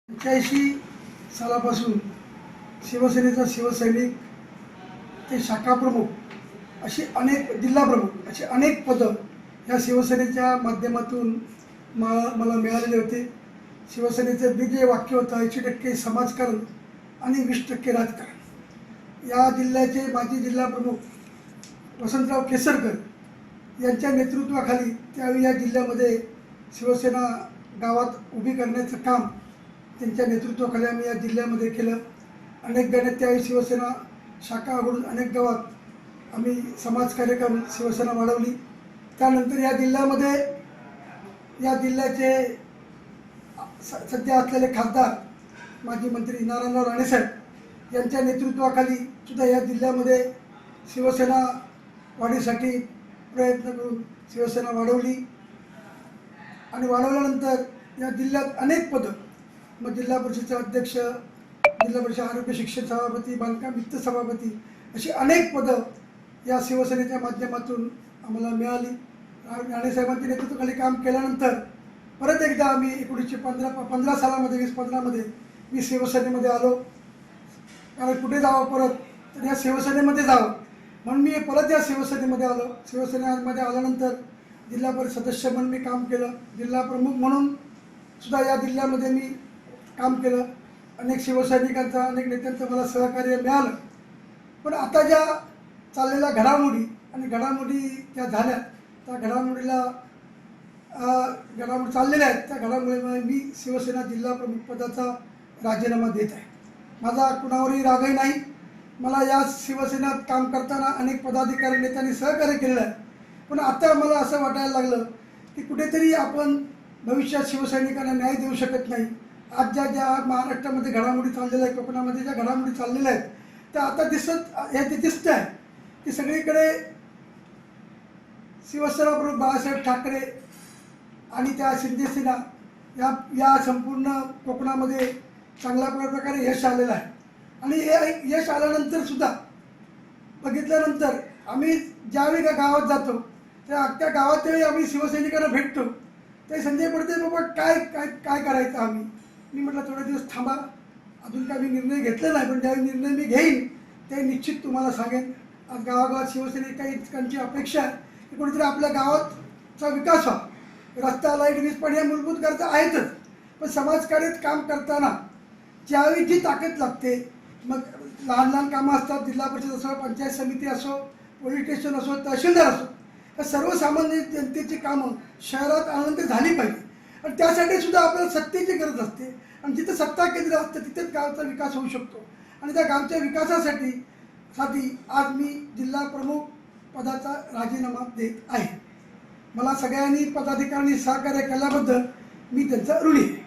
85 सालापासून शिवसेनेचा शिवसैनिक ते शाखा प्रमुख अशी अनेक जिल्हा प्रमुख अशी अनेक पदं या शिवसेनेच्या माध्यमातून मला मिळालेले होते. शिवसेनेचं बीजे वाक्य होतं 80% समाजकारण आणि 20% राजकारण. या जिल्ह्याचे माजी जिल्हा प्रमुख वसंतराव केसरकर यांच्या नेतृत्वाखाली त्यावेळी या जिल्ह्यामध्ये शिवसेना गावात उभी करण्याचं काम त्यांच्या नेतृत्वाखाली आम्ही या जिल्ह्यामध्ये केलं. अनेक गणात त्यावेळी शिवसेना शाखा उघडून अनेक गावात आम्ही समाजकार्य करून शिवसेना वाढवली. त्यानंतर या जिल्ह्यामध्ये या जिल्ह्याचे सध्या असलेले खासदार माजी मंत्री नारायणराव राणेसाहेब यांच्या नेतृत्वाखाली सुद्धा या जिल्ह्यामध्ये शिवसेना वाढीसाठी प्रयत्न करून शिवसेना वाढवली. आणि वाढवल्यानंतर या जिल्ह्यात अनेक पदं मग जिल्हा परिषदेचे अध्यक्ष, जिल्हा परिषद आरोग्य शिक्षण सभापती, बांधकाम वित्त सभापती अशी अनेक पदं या शिवसेनेच्या माध्यमातून आम्हाला मिळाली. राणेसाहेबांच्या नेतृत्वाखाली काम केल्यानंतर परत एकदा आम्ही 1915 सालामध्ये 2015मध्ये मी शिवसेनेमध्ये आलो. कारण कुठे जावं परत तर या शिवसेनेमध्ये जावं म्हणून मी परत या शिवसेनेमध्ये आलो. शिवसेनेमध्ये आल्यानंतर जिल्हा परिषद सदस्य म्हणून मी काम केलं. जिल्हा प्रमुख म्हणून सुद्धा या जिल्ह्यामध्ये मी काम केलं. अनेक शिवसैनिकांचा अनेक नेत्यांचं मला सहकार्य मिळालं. पण आता ज्या चाललेल्या घडामोडी ज्या झाल्या त्या घडामोडी चाललेल्या आहेत त्या घडामोडीमुळे मी शिवसेना जिल्हा प्रमुखपदाचा राजीनामा देत आहे. माझा कुणावरही रागही नाही. मला या शिवसेनेत काम करताना अनेक पदाधिकारी नेत्यांनी सहकार्य केलेलं आहे. पण आता मला असं वाटायला लागलं की कुठेतरी आपण भविष्यात शिवसैनिकांना न्याय देऊ शकत नाही. आज ज्या महाराष्ट्रामध्ये घडामोडी चाललेल्या आहेत, कोकणामध्ये ज्या घडामोडी चाललेल्या आहेत त्या आता दिसत आहे की सगळीकडे शिवसेना प्रमुख बाळासाहेब ठाकरे आणि त्या शिंदेसेना या संपूर्ण कोकणामध्ये चांगल्या प्रकारे यश आलेलं आहे. आणि हे यश आल्यानंतर सुद्धा बघितल्यानंतर आम्ही ज्यावेळी गावात जातो त्या गावातही आम्ही शिवसैनिकांना भेटतो. ते संजय पडते बाबा काय करायचं आम्ही. मी म्हटलं थोडे दिवस थांबा, अजून काय मी निर्णय घेतला नाही, पण ज्यावेळी निर्णय मी घेईन ते निश्चित तुम्हाला सांगेन. आज गावागावात शिवसैनिकांची अपेक्षा आहे की कोणीतरी आपल्या गावाचा विकास व्हावा. रस्ता, लाईट, वीज, पाणी या मूलभूत गरजा आहेतच. पण समाजकार्यात काम करताना ज्यावेळी जी ताकद लागते, मग लहान कामं असतात, जिल्हा परिषद असो, पंचायत समिती असो, पोलीस स्टेशन असो, तहसीलदार असो, या सर्वसामान्य जनतेची कामं शहरात आणून झाली पाहिजे. आणि त्यासाठी सुद्धा आपल्याला सत्तेची गरज असते. आणि जिथं सत्ता केंद्र असतं तिथेच गावचा विकास होऊ शकतो. आणि त्या गावच्या विकासासाठी आज मी जिल्हा प्रमुख पदाचा राजीनामा देत आहे. मला सगळ्यांनी पदाधिकाऱ्यांनी सहकार्य केल्याबद्दल मी त्यांचा ऋणी आहे.